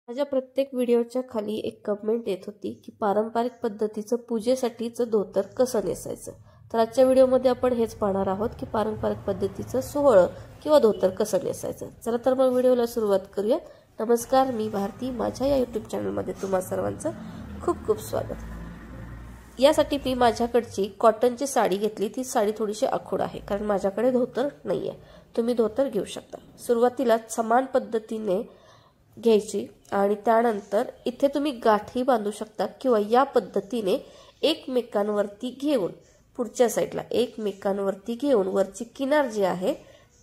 माझ्या प्रत्येक व्हिडिओच्या खाली एक कमेंट येत होती की पारंपरिक पद्धतीचं पूजेसाठीचं धोतर कसं नेसायचं। तर आजच्या व्हिडिओमध्ये आपण हेच पाहणार आहोत की पारंपरिक पद्धतीचं सोहळं किंवा धोतर कसं नेसायचं। चला तर मग व्हिडिओला सुरुवात करूया। नमस्कार, मी भारती, माझ्या या YouTube चॅनलमध्ये तुम्हा सर्वांचं खूप खूप स्वागत। यासाठी मी माझ्याकडची कॉटनची साडी घेतली। ती साडी थोडीशी आखूड आहे कारण माझ्याकडे धोतर नाहीये। तुम्ही धोतर घेऊ शकता। सुरुवातीला समान पद्धतीने घ्यायची आणि त्यानंतर इथे तुम्ही गाठी बांधू शकता किंवा या पद्धतीने एकमेकांवरती घेऊन पुढच्या साइडला एकमेकांवरती घेऊन वरची किनार जी आहे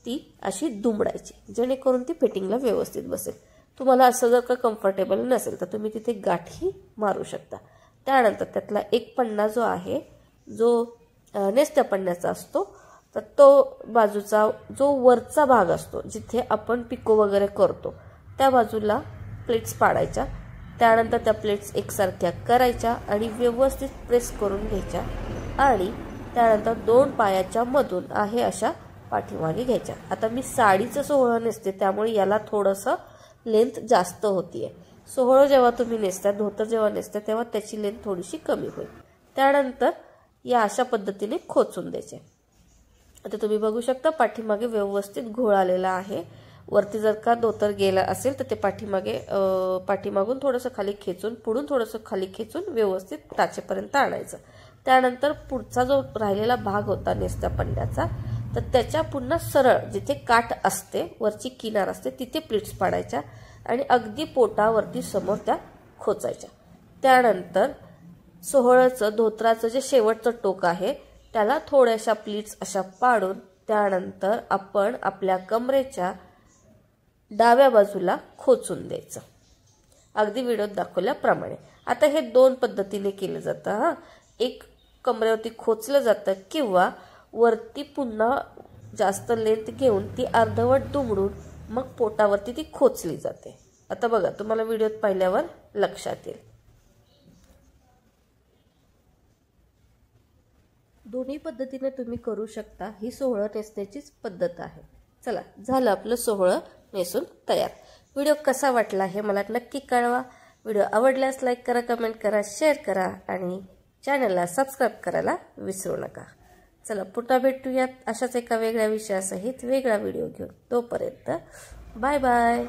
ती अशी दुमडायची जेणेकरून ती फिटिंगला व्यवस्थित बसेल। तुम्हाला असं जर का कम्फर्टेबल नसेल तर तुम्ही तिथे गाठी मारू शकता। त्यानंतर त्यातला एक पन्ना जो आहे जो नेसत्या पन्न्याचा असतो तर तो बाजूचा जो वरचा भाग असतो जिथे आपण पिको वगैरे करतो त्या बाजूला प्लेट्स पाडायच्या। त्यानंतर त्या प्लेट्स एकसारख्या करायच्या आणि व्यवस्थित प्रेस करून घ्यायच्या आणि त्यानंतर दोन पायाच्या मधून आहे अशा पाठीमागे घ्यायच्या। आता मी साडीचं सोहळं नेसते त्यामुळे याला थोडंसं लेंथ जास्त होतीये। सोहळं जेव्हा तुम्ही नेसता, धोतर जेव्हा नेसता तेव्हा त्याची लेंथ थोडीशी कमी होईल। त्यानंतर या अशा पद्धतीने खोचून द्यायचे। आता तुम्ही बघू शकता पाठीमागे व्यवस्थित घोळ आलेला आहे। वरती जर का धोतर गेला असेल तर ते पाठीमागून थोडंसं खाली खेचून पुढून थोडंसं खाली खेचून व्यवस्थित टाचेपर्यंत आणायचं। त्यानंतर पुढचा जो राहिलेला भाग होता नेसत्या पन्न्याचा तर त्याच्या पुन्हा सरळ जिथे काठ असते वरची किनार असते तिथे प्लीट्स पाडायच्या आणि अगदी पोटावरती समोर त्या खोचायच्या। त्यानंतर सोहळ्याचं धोतराचं जे शेवटचं टोक आहे त्याला थोड्याशा प्लीट्स अशा पाडून त्यानंतर आपण आपल्या कमरेच्या डाव्या बाजूला खोचून द्यायचं अगदी व्हिडिओत दाखवल्याप्रमाणे। आता हे दोन पद्धतीने केलं जातं। एक कमरेवरती खोचलं जातं किंवा वरती पुन्हा जास्त लेंथ घेऊन ती अर्धवट दुमडून मग पोटावरती ती खोचली जाते। आता बघा, तुम्हाला व्हिडिओत पाहिल्यावर लक्षात येईल। दोन्ही पद्धतीने तुम्ही करू शकता। ही सोहळं नेसण्याचीच पद्धत आहे। चला, झालं आपलं सोहळं नेसून तयार। व्हिडिओ कसा वाटला हे मला नक्की कळवा। व्हिडिओ आवडल्यास लाईक करा, कमेंट करा, शेअर करा आणि चॅनलला सबस्क्राईब करायला विसरू नका। चला, पुन्हा भेटूयात अशाच एका वेगळ्या विषयासहित वेगळा व्हिडिओ घेऊन। तोपर्यंत बाय बाय।